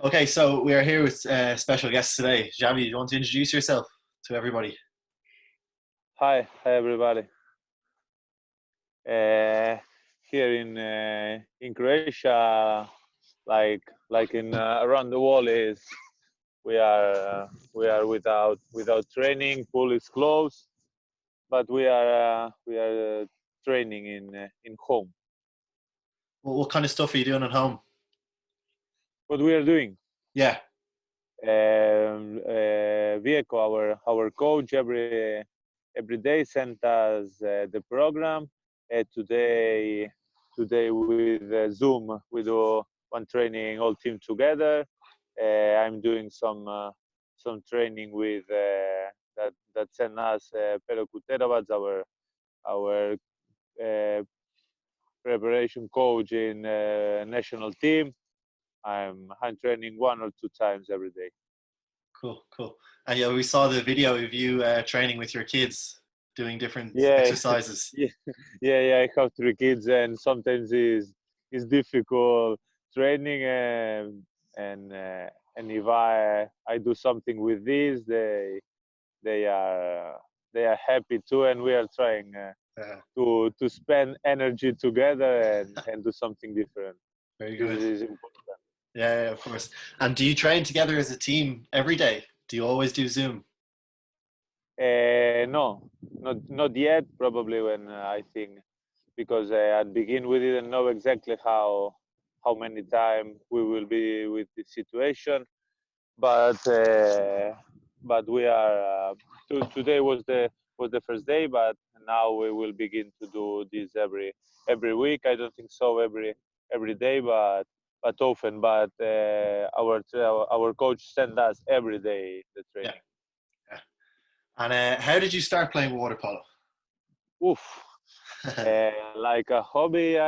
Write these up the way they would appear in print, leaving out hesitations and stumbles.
Okay, so we are here with special guests today. Xavi, do you want to introduce yourself to everybody? Hi everybody. Uh, Here in Croatia, like in around the world, is we are without training. Pool is closed, but we are training in home. What kind of stuff are you doing at home? What we are doing? Yeah, Vieco, our coach, every day sent us the program. Today with Zoom we do one training all team together. I'm doing some training with that sent us Pero Kuterovac, our uh, preparation coach in national team. I'm training 1 or 2 times every day. cool, cool. And yeah, we saw the video of you training with your kids, doing different Yeah, exercises. yeah, yeah. I have 3 kids, and sometimes it's difficult training, and if I do something with these, they are they are happy too, and we are trying Yeah, to spend energy together and do something different. very This good. is important. Yeah, yeah, of course. And do you train together as a team every day? Do you always do Zoom? No, not yet. Probably when I think, because at begin we didn't know exactly how many time we will be with the situation, but we are today was the first day, but now we will begin to do this every week. I don't think so every day, but often. But our coach send us every day the Yeah, training. yeah. And how did you start playing water polo? Oof. Like a hobby,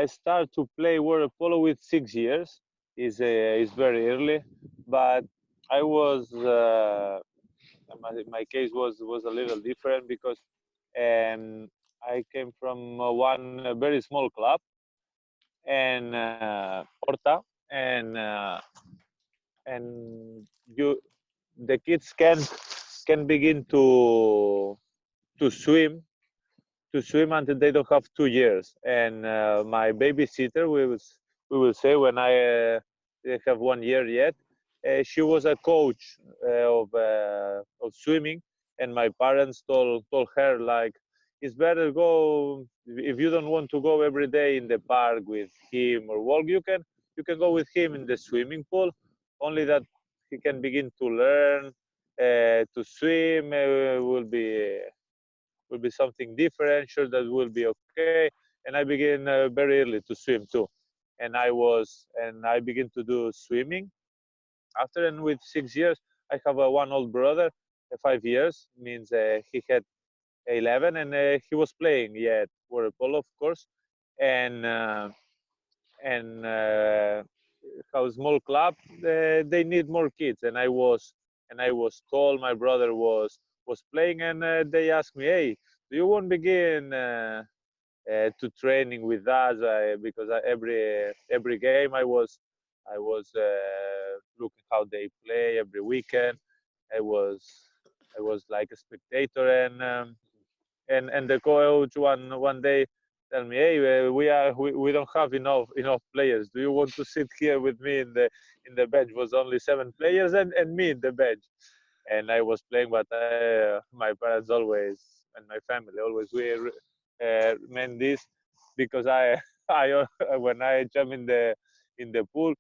I start to play water polo with 6 years. Is very early, but I was my case was a little different because I came from one very small club and Horta, and you the kids can begin to swim until they don't have 2 years. And my babysitter, we will say, when I didn't have 1 year yet, she was a coach of swimming, and my parents told her, like, it's better go, if you don't want to go every day in the park with him or walk, you can go with him in the swimming pool, only that he can begin to learn to swim. Will be something different. Sure, that will be okay. And I began very early to swim too, and I began to do swimming after. And with 6 years, I have one old brother. 5 years means he had 11, and he was playing yet water polo, of course, and how small club, they need more kids, and I was told my brother was playing, and they asked me, hey, do you want to begin to training with us? Because every game I was looking how they play every weekend. I was I was like a spectator, and the coach one day tell me, hey, we don't have enough players. Do you want to sit here with me in the bench? Was only 7 players, and me in the bench, and I was playing. But my parents always, and my family always, we meant this, because I when I jump in the pool,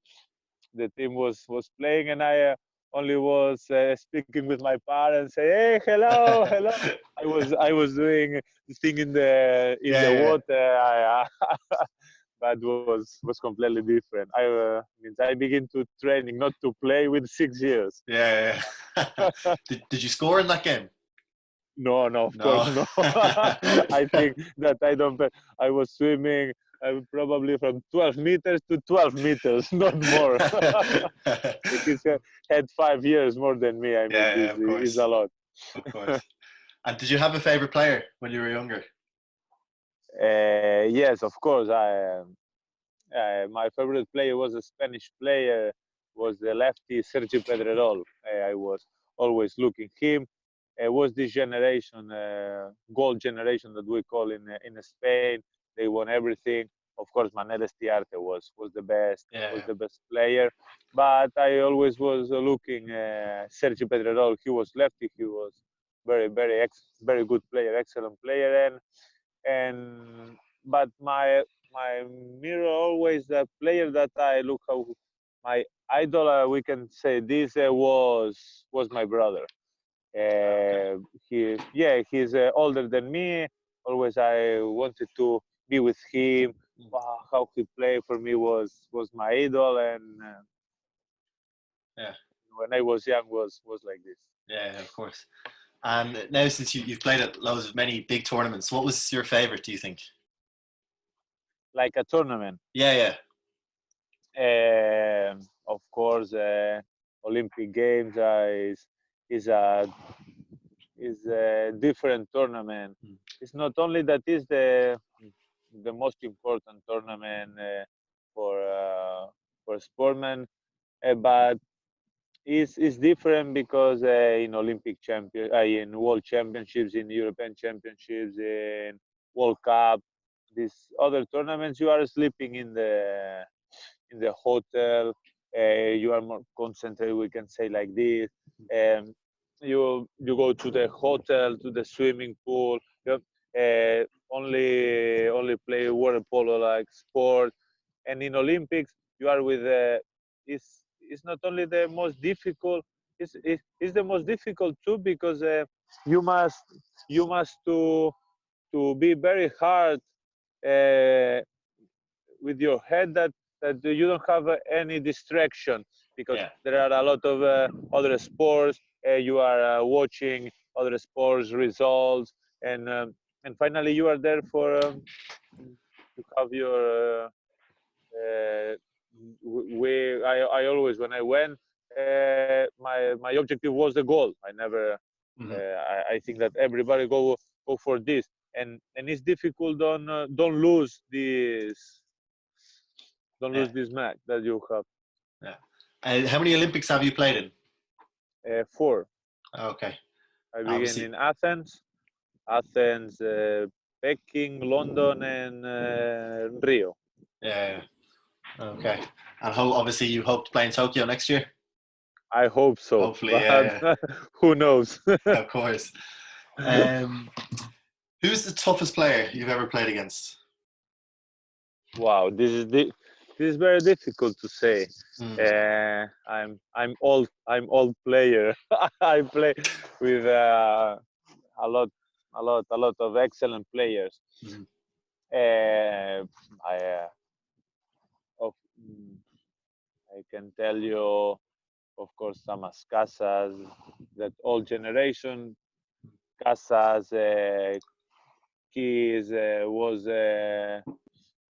the team was playing, and I only was speaking with my parents, say, hey, hello, hello. I was doing this thing in the Yeah, water. But was completely different. I means I begin to training not to play with 6 years. yeah, yeah, yeah. Did you score in that game? No, no, of course No. no. I think that I don't. I was swimming probably from 12 meters to 12 meters, not more. He's had 5 years more than me. I mean, Yeah, yeah, this of is course, a lot. of course. And did you have a favorite player when you were younger? Yes, of course. My favorite player was a Spanish player, was the lefty Sergi Pedrerol. I was always looking him. Was this generation, gold generation that we call in Spain. They won everything. Of course, Manel Estiarte was the best, was the best player. But I always was looking Sergi Pedrerol. He was lefty. He was very good player, excellent player. But my mirror always the player that I look how my idol. We can say this was my brother. He's older than me. Always I wanted to be with him. How he played for me was my idol, and when I was young was like this. Yeah, of course. And now, since you've played at loads of many big tournaments, what was your favorite, do you think? Like a tournament? Yeah. Of course, Olympic Games is a different tournament. It's not only that is the most important tournament for sportsmen, but it's different because in Olympic in World Championships, in European Championships, in World Cup, these other tournaments, you are sleeping in the hotel. You are more concentrated. We can say like this. You go to the hotel, to the swimming pool. Only play Waterpolo like sport. And in Olympics, you are with it's not only the most difficult. It's the most difficult too because you must to be very hard with your head that you don't have any distraction because there are a lot of other sports. You are watching other sports results, and finally you are there for to have your. I always when I went, my objective was the goal. I never. I think that everybody go for this, and it's difficult. Don't lose this. Don't lose this match that you have. How many Olympics have you played in? 4. Okay. I began in Athens, Peking, London, and Rio. Yeah. Okay. And obviously you hope to play in Tokyo next year? I hope so. Hopefully, yeah. Who knows? Of course. Who's the toughest player you've ever played against? Wow, this is very difficult to say. I'm old player. I play with a lot of excellent players. I can tell you, of course, Samas Casas, that old generation. Casas, Keys was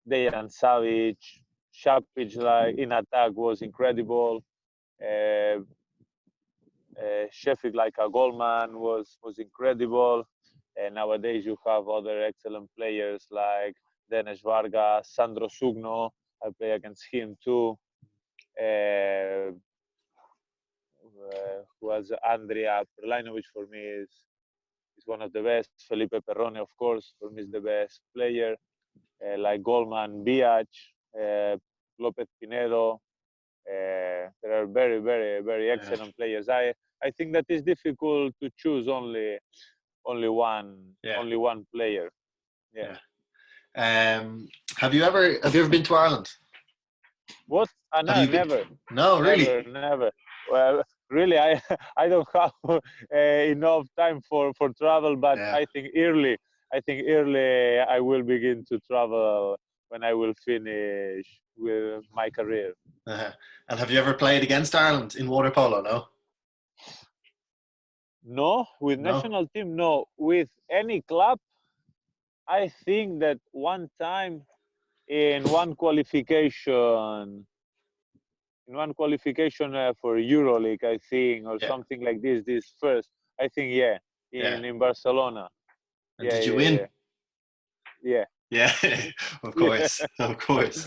Dejan Savic. Šapić, like in attack, was incredible. Sheffield, like a goalman, was incredible. And nowadays you have other excellent players like Denis Vargas, Sandro Sugno. I play against him too. Who was Andrea Perlinovic for me is one of the best. Felipe Perrone, of course, for me is the best player. Like Goldman, Biach, Lopez Pinedo. There are very excellent players. I think that it's difficult to choose only one player. Yeah. Have you ever been to Ireland? What? No, never. No, really? Never. Well, really, I don't have enough time for travel, but I think early I will begin to travel when I will finish with my career. And have you ever played against Ireland in Waterpolo? No. No, with national team, no. With any club, I think that one time in one qualification for EuroLeague, I think, or something like this. This first, I think, in Barcelona. And did you win? Yeah. Of course, of course.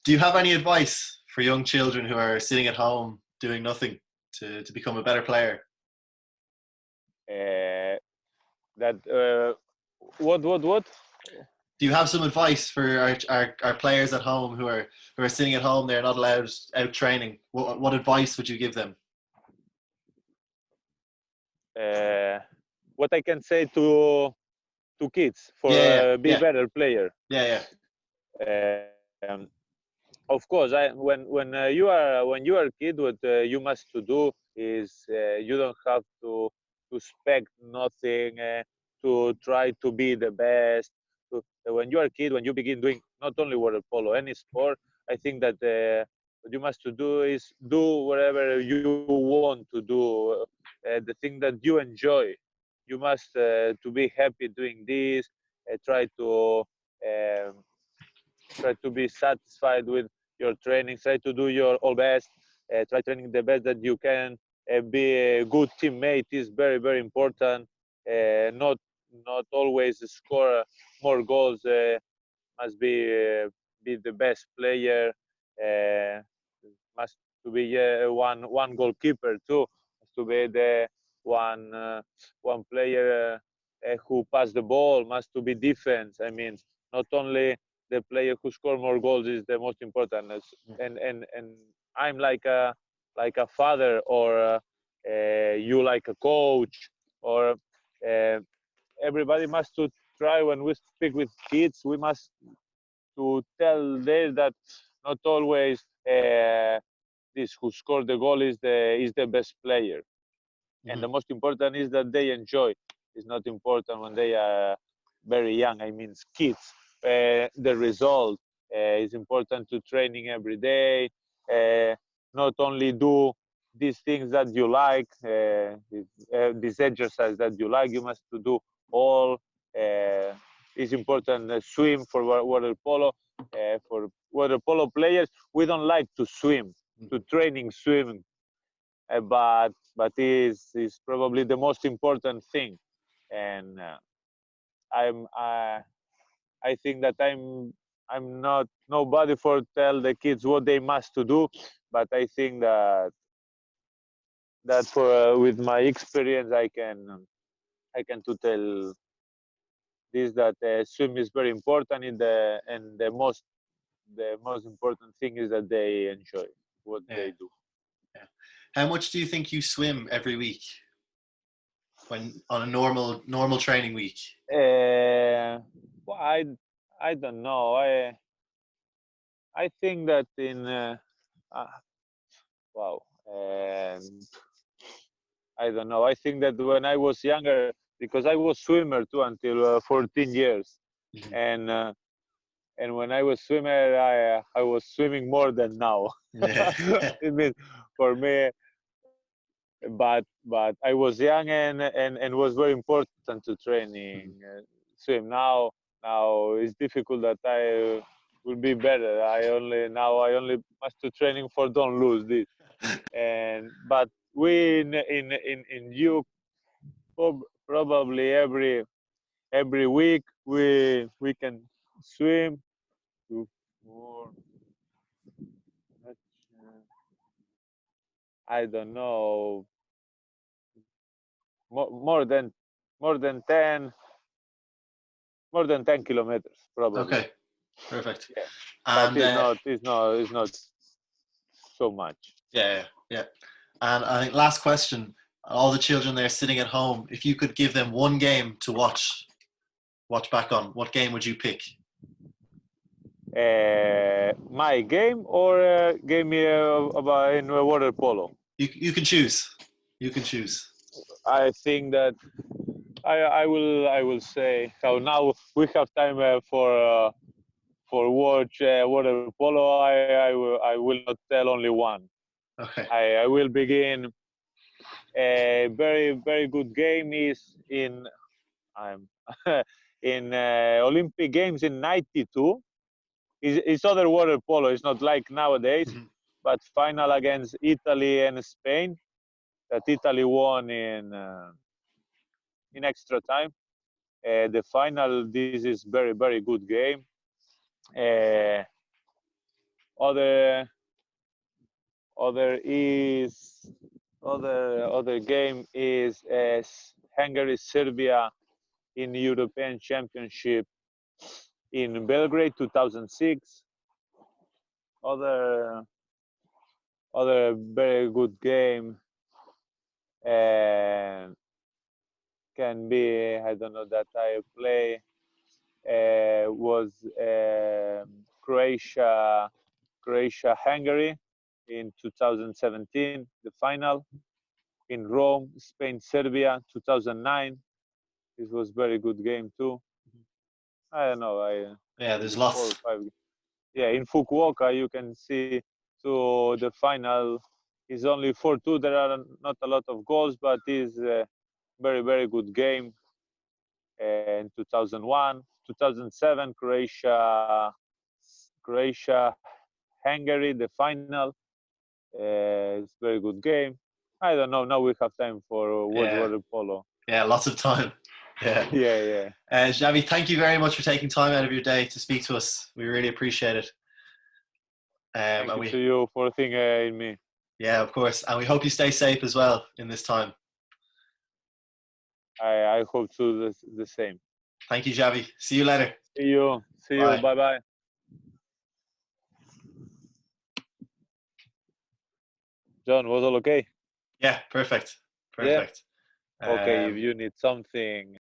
Do you have any advice for young children who are sitting at home doing nothing to become a better player? What? Do you have some advice for our players at home who are sitting at home? They're not allowed out training. What advice would you give them? What I can say to kids for be Yeah, better player. yeah. Um, of course, when you are a kid, what you must to do is you don't have to expect nothing, to try to be the best. When you are a kid, when you begin doing not only water polo, any sport, I think that what you must to do is do whatever you want to do, the thing that you enjoy. You must to be happy doing this. Um, try to be satisfied with your training, try to do your all best, try training the best that you can, be a good teammate is very, very important. Not always score more goals, must be the best player, must to be one goalkeeper too, must to be the one player who pass the ball, must to be defense. I mean, not only the player who score more goals is the most important. And I'm like a father, or you like a coach, or everybody must to try. When we speak with kids, we must to tell them that not always this who scored the goal is the best player. And the most important is that they enjoy. It's not important when they are very young. I mean, kids. The result is important to training every day. Not only do these things that you like, this exercise that you like, you must to do all. It's important swim for water polo. For water polo players, we don't like to swim, to training swimming, but is probably the most important thing. And I think that I'm not nobody for tell the kids what they must to do, but I think that for with my experience I can to tell this, that swim is very important and the most important thing is that they enjoy what they do. Yeah. How much do you think you swim every week when on a normal training week? Well, I don't know. I think that in wow, I don't know. I think that when I was younger, because I was swimmer too until 14 years, and when I was swimmer, I was swimming more than now. Yeah. It means for me, but I was young and was very important to training swim. Now it's difficult that I will be better. I only must to training for don't lose this. And but we in you probably every week we can swim to more. I don't know, more than more than 10 more than 10 kilometers probably. Okay, perfect. Yeah, but And it's not so much. yeah. And I think last question: all the children there sitting at home, if you could give them one game to watch back on, what game would you pick? My game, or game about in water polo? You can choose. You can choose. I think that I will say how now we have time for watch water polo. I will not tell only one. Okay. I will begin. A very, very good game is in in Olympic Games in '92. It's other water polo. It's not like nowadays, but final against Italy and Spain, that Italy won in extra time. The final, this is very, very good game. Other Other game is Hungary Serbia in European Championship in Belgrade 2006. Other very good game and can be, I don't know, that I play was Croatia Hungary in 2017, the final. In Rome, Spain Serbia 2009. This was very good game too. I don't know. There's 4 or lots. 5. Yeah, in Fukuoka you can see to the final is only 4-2. There are not a lot of goals, but is a very, very good game. In 2001, 2007, Croatia, Hungary, the final. It's a very good game. I don't know. Now we have time for water polo. Yeah, lots of time. Yeah. Yeah. Xavi, thank you very much for taking time out of your day to speak to us. We really appreciate it. Thank you to you for thinking in me. Yeah, of course. And we hope you stay safe as well in this time. I hope to the same. Thank you, Xavi. See you later. See you. Bye-bye. John, was all okay? Yeah, perfect. Yeah. Okay, if you need something